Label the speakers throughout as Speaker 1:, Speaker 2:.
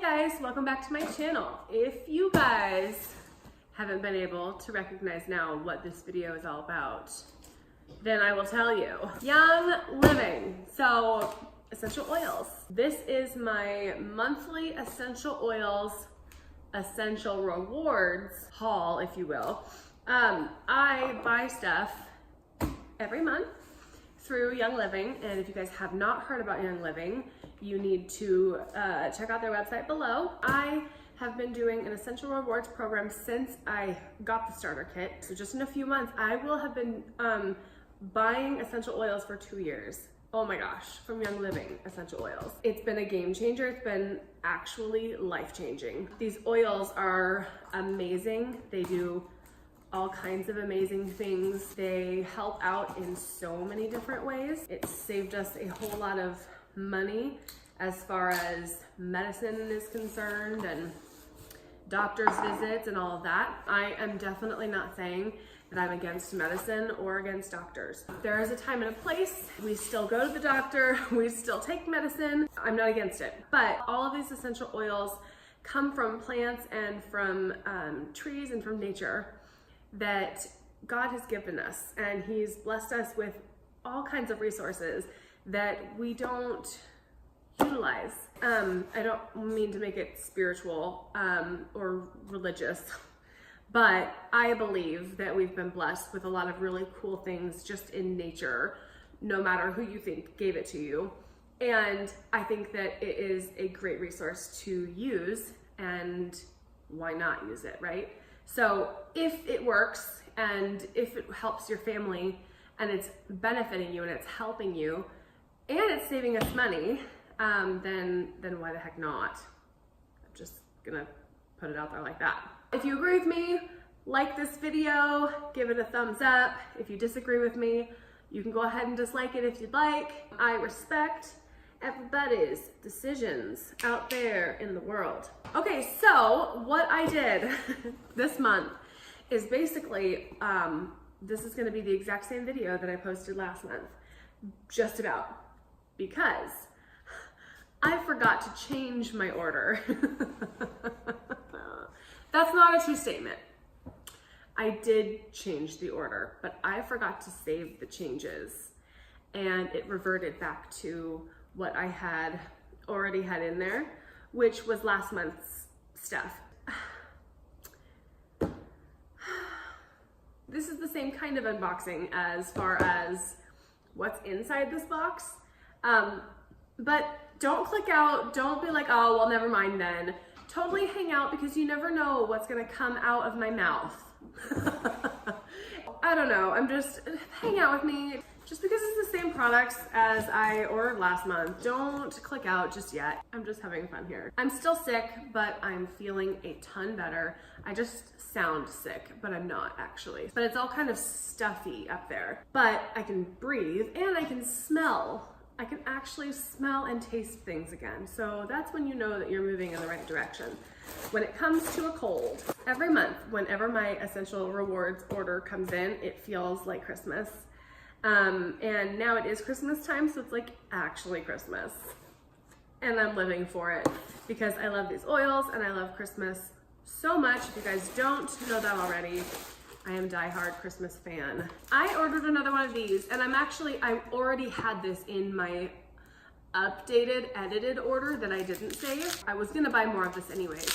Speaker 1: Hey guys, welcome back to my channel. If you guys haven't been able to recognize now what this video is all about, then I will tell you. Young living, so essential oils. This is my monthly essential oils, essential rewards haul, if you will. I buy stuff every month through Young Living, and if you guys have not heard about Young Living, you need to check out their website below. I have been doing an essential rewards program since I got the starter kit. So just in a few months, I will have been buying essential oils for 2 years. Oh my gosh, from Young Living essential oils. It's been a game changer. It's been actually life-changing. These oils are amazing. They do all kinds of amazing things. They help out in so many different ways. It's saved us a whole lot of money as far as medicine is concerned and doctor's visits and all of that. I am definitely not saying that I'm against medicine or against doctors. There is a time and a place. We still go to the doctor, we still take medicine. I'm not against it. But all of these essential oils come from plants and from trees and from nature that God has given us, and He's blessed us with all kinds of resources that we don't utilize. I don't mean to make it spiritual or religious, but I believe that we've been blessed with a lot of really cool things just in nature, no matter who you think gave it to you. And I think that it is a great resource to use, and why not use it, right? So if it works and if it helps your family and it's benefiting you and it's helping you and it's saving us money, then why the heck not? I'm just gonna put it out there like that. If you agree with me, like this video, give it a thumbs up. If you disagree with me, you can go ahead and dislike it if you'd like. I respect everybody's decisions out there in the world. Okay, so what I did this month is basically, this is gonna be the exact same video that I posted last month, just about, because I forgot to change my order. That's not a true statement. I did change the order, but I forgot to save the changes, and it reverted back to what I had already had in there, which was last month's stuff. This is the same kind of unboxing as far as what's inside this box. But don't click out, don't be like, oh, well, never mind then. Totally hang out, because you never know what's gonna come out of my mouth. I don't know, hang out with me. Just because it's the same products as I ordered last month, don't click out just yet. I'm just having fun here. I'm still sick, but I'm feeling a ton better. I just sound sick, but I'm not actually. But it's all kind of stuffy up there. But I can breathe and I can smell. I can actually smell and taste things again. So that's when you know that you're moving in the right direction. When it comes to a cold, every month, whenever my essential rewards order comes in, it feels like Christmas. And now it is Christmas time, so it's like actually Christmas. And I'm living for it because I love these oils and I love Christmas so much. If you guys don't know that already, I am a diehard Christmas fan. I ordered another one of these, and I already had this in my updated, edited order that I didn't save. I was gonna buy more of this anyways.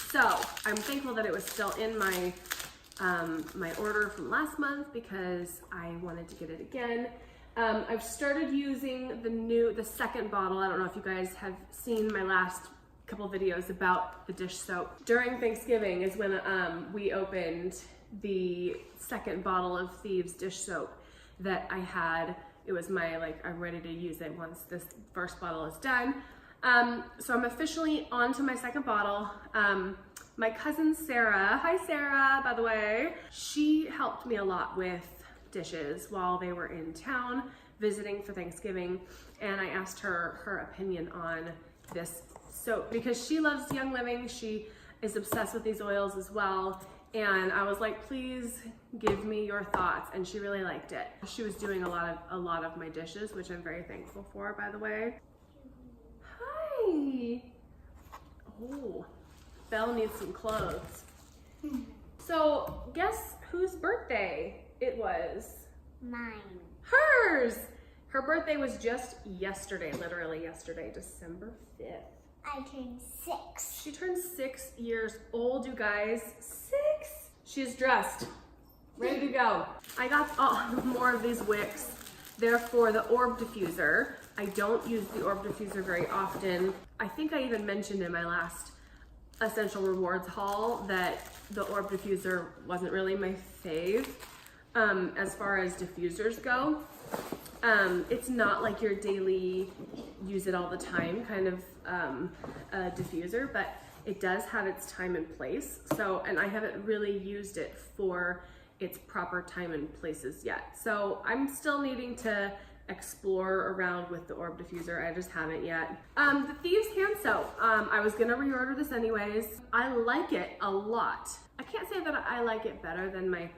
Speaker 1: So I'm thankful that it was still in my my order from last month because I wanted to get it again. I've started using the second bottle. I don't know if you guys have seen my last couple videos about the dish soap. During Thanksgiving is when we opened the second bottle of Thieves dish soap that I had. It was my, like, I'm ready to use it once this first bottle is done. So I'm officially on to my second bottle. My cousin Sarah, hi Sarah, by the way, she helped me a lot with dishes while they were in town visiting for Thanksgiving, and I asked her her opinion on this soap because she loves Young Living. She is obsessed with these oils as well, and I was like, please give me your thoughts, and she really liked it. She was doing a lot of my dishes, which I'm very thankful for, by the way. Hi. Oh, Belle needs some clothes. So guess whose birthday it was?
Speaker 2: Mine.
Speaker 1: Hers! Her birthday was just yesterday, literally yesterday, December 5th.
Speaker 2: I turned 6.
Speaker 1: She turned 6 years old, you guys. 6! She's dressed, ready to go. I got more of these wicks. They're for the orb diffuser. I don't use the orb diffuser very often. I think I even mentioned in my last Essential Rewards haul that the orb diffuser wasn't really my fave as far as diffusers go. It's not like your daily use it all the time kind of diffuser, but it does have its time and place. So, and I haven't really used it for its proper time and places yet. So I'm still needing to explore around with the orb diffuser. I just haven't yet. The Thieves hand soap. I was gonna reorder this anyways. I like it a lot. I can't say that I like it better than my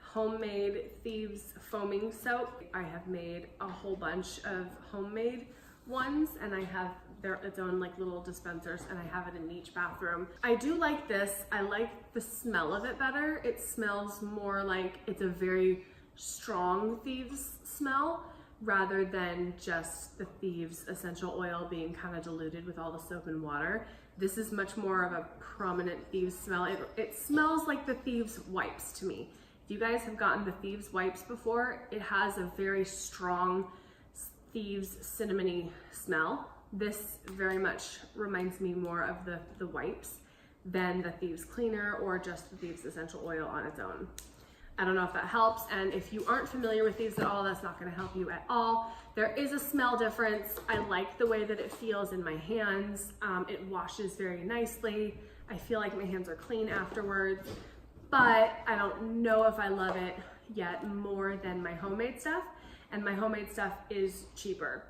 Speaker 1: homemade Thieves foaming soap. I have made a whole bunch of homemade ones, and I have its own like little dispensers, and I have it in each bathroom. I do like this. I like the smell of it better. It smells more like it's a very strong Thieves smell rather than just the Thieves essential oil being kind of diluted with all the soap and water. This is much more of a prominent Thieves smell. It smells like the Thieves wipes to me. If you guys have gotten the Thieves wipes before, it has a very strong Thieves cinnamony smell. This very much reminds me more of the wipes than the Thieves cleaner or just the Thieves essential oil on its own. I don't know if that helps, and if you aren't familiar with Thieves at all, that's not gonna help you at all. There is a smell difference. I like the way that it feels in my hands. It washes very nicely. I feel like my hands are clean afterwards, but I don't know if I love it yet more than my homemade stuff, and my homemade stuff is cheaper,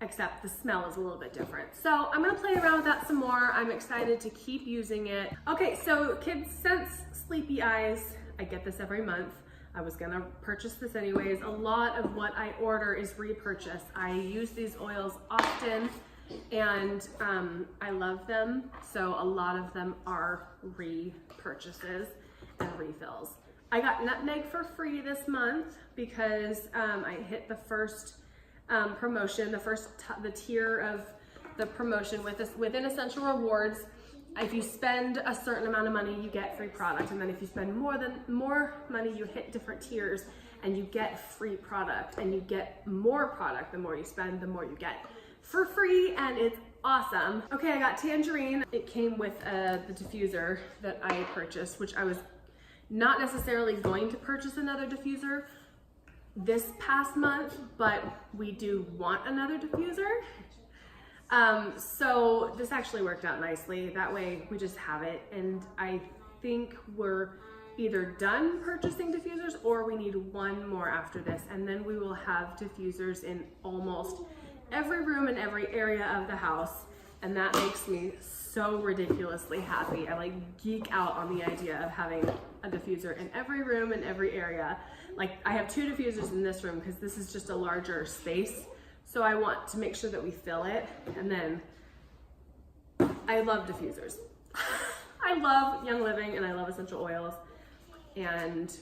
Speaker 1: except the smell is a little bit different. So I'm gonna play around with that some more. I'm excited to keep using it. Okay, so Kids Sense Sleepy Eyes. I get this every month. I was gonna purchase this anyways. A lot of what I order is repurchase. I use these oils often, and I love them. So a lot of them are repurchases and refills. I got nutmeg for free this month because I hit the first promotion, the tier of the promotion within Essential Rewards. If you spend a certain amount of money, you get free product, and then if you spend more money, you hit different tiers and you get free product, and you get more product. The more you spend, the more you get for free, and it's awesome. Okay, I got tangerine. It came with the diffuser that I purchased, which I was not necessarily going to purchase another diffuser this past month, but we do want another diffuser. So this actually worked out nicely. That way we just have it, and I think we're either done purchasing diffusers or we need one more after this, and then we will have diffusers in almost every room and every area of the house, and that makes me so ridiculously happy. I like geek out on the idea of having a diffuser in every room and every area. Like, I have 2 diffusers in this room because this is just a larger space. So I want to make sure that we fill it, and then I love diffusers. I love Young Living, and I love essential oils, and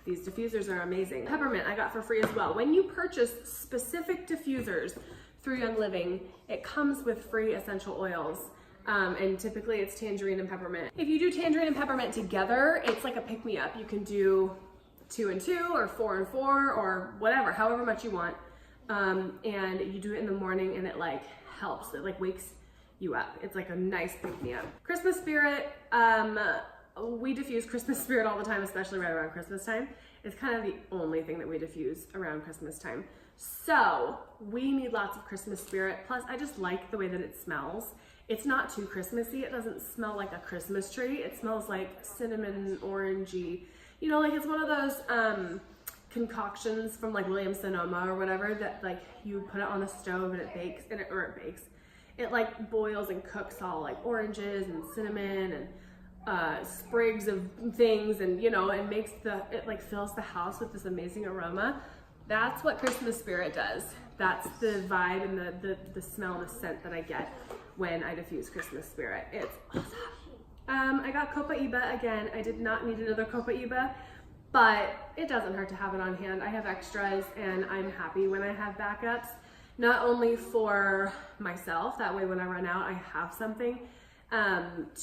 Speaker 1: these diffusers are amazing. Peppermint I got for free as well. When you purchase specific diffusers through Young Living, it comes with free essential oils, and typically it's tangerine and peppermint. If you do tangerine and peppermint together, it's like a pick-me-up. You can do 2 and 2 or 4 and 4 or whatever, however much you want. And you do it in the morning, and it like helps. It like wakes you up. It's like a nice pick-me-up. Christmas spirit. We diffuse Christmas spirit all the time, especially right around Christmas time. It's kind of the only thing that we diffuse around Christmas time. So we need lots of Christmas spirit. Plus, I just like the way that it smells. It's not too Christmassy. It doesn't smell like a Christmas tree. It smells like cinnamon, orangey. You know, like it's one of those concoctions from like Williams-Sonoma or whatever that like you put it on the stove and it bakes, it like boils and cooks all like oranges and cinnamon and sprigs of things, and you know, it like fills the house with this amazing aroma. That's what Christmas spirit does. That's the vibe and the smell and the scent that I get when I diffuse Christmas spirit. It's awesome. I got Copaiba again. I did not need another Copaiba, but it doesn't hurt to have it on hand. I have extras and I'm happy when I have backups, not only for myself, that way when I run out I have something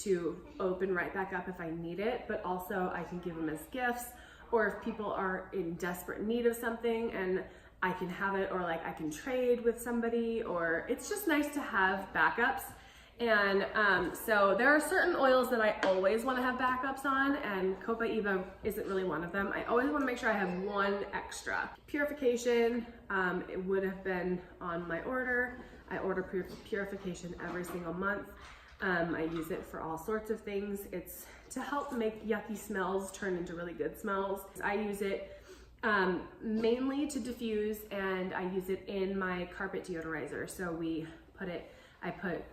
Speaker 1: to open right back up if I need it, but also I can give them as gifts, or if people are in desperate need of something and I can have it, or like I can trade with somebody, or it's just nice to have backups. And so there are certain oils that I always want to have backups on, and Copaiba isn't really one of them. I always want to make sure I have one extra. Purification, it would have been on my order. I order purification every single month. I use it for all sorts of things. It's to help make yucky smells turn into really good smells. I use it mainly to diffuse, and I use it in my carpet deodorizer. So I put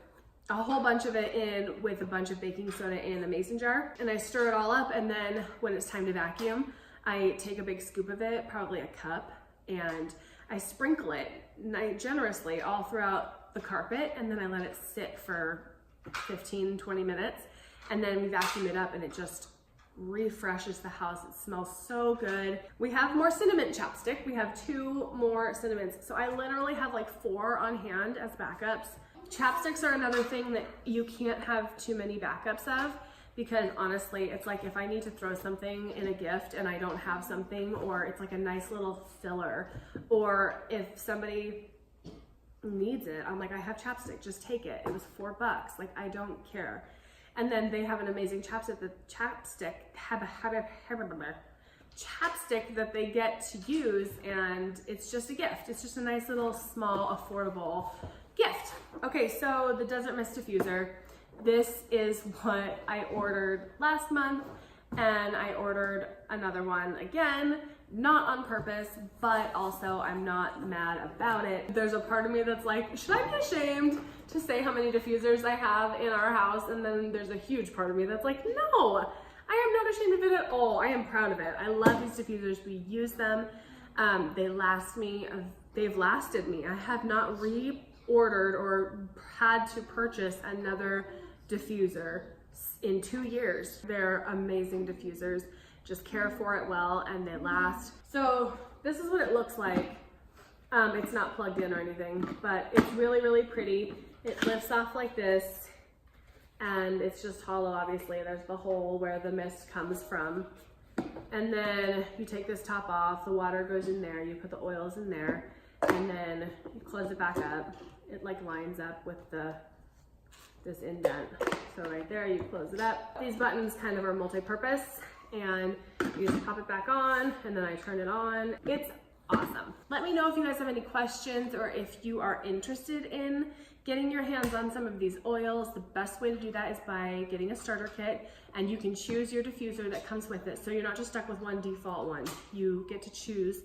Speaker 1: a whole bunch of it in with a bunch of baking soda in a mason jar, and I stir it all up, and then when it's time to vacuum, I take a big scoop of it, probably a cup, and I sprinkle it generously all throughout the carpet, and then I let it sit for 15-20 minutes, and then we vacuum it up, and it just refreshes the house. It smells so good. We have more cinnamon chapstick. We have 2 more cinnamons. So I literally have like 4 on hand as backups. Chapsticks are another thing that you can't have too many backups of, because honestly, it's like if I need to throw something in a gift and I don't have something, or it's like a nice little filler, or if somebody needs it, I'm like, I have chapstick, just take it. It was $4, like I don't care. And then they have an amazing chapstick that they get to use, and it's just a gift. It's just a nice little small affordable gift. Okay, so the Desert Mist Diffuser. This is what I ordered last month, and I ordered another one again, not on purpose, but also I'm not mad about it. There's a part of me that's like, should I be ashamed to say how many diffusers I have in our house? And then there's a huge part of me that's like, no, I am not ashamed of it at all. I am proud of it. I love these diffusers. We use them. They last me, they've lasted me. I have not reordered or had to purchase another diffuser in 2 years. They're amazing diffusers. Just care for it well and they last. So this is what it looks like. It's not plugged in or anything, but it's really, really pretty. It lifts off like this, and it's just hollow, obviously. There's the hole where the mist comes from. And then you take this top off, the water goes in there, you put the oils in there, and then you close it back up. It like lines up with this indent. So right there, you close it up. These buttons kind of are multi-purpose, and you just pop it back on, and then I turn it on. It's awesome. Let me know if you guys have any questions, or if you are interested in getting your hands on some of these oils. The best way to do that is by getting a starter kit, and you can choose your diffuser that comes with it. So you're not just stuck with one default one. You get to choose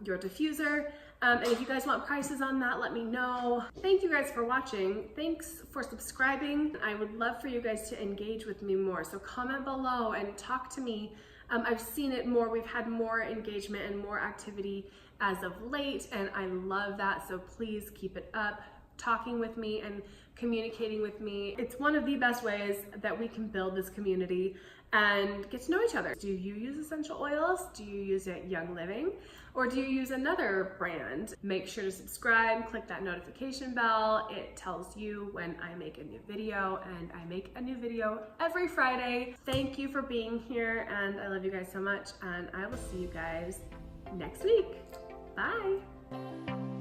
Speaker 1: your diffuser. And if you guys want prices on that, let me know. Thank you guys for watching. Thanks for subscribing. I would love for you guys to engage with me more. So comment below and talk to me. I've seen it more. We've had more engagement and more activity as of late, and I love that. So please keep it up, talking with me and communicating with me. It's one of the best ways that we can build this community and get to know each other. Do you use essential oils? Do you use it Young Living? Or do you use another brand? Make sure to subscribe, click that notification bell. It tells you when I make a new video, and I make a new video every Friday. Thank you for being here, and I love you guys so much, and I will see you guys next week. Bye.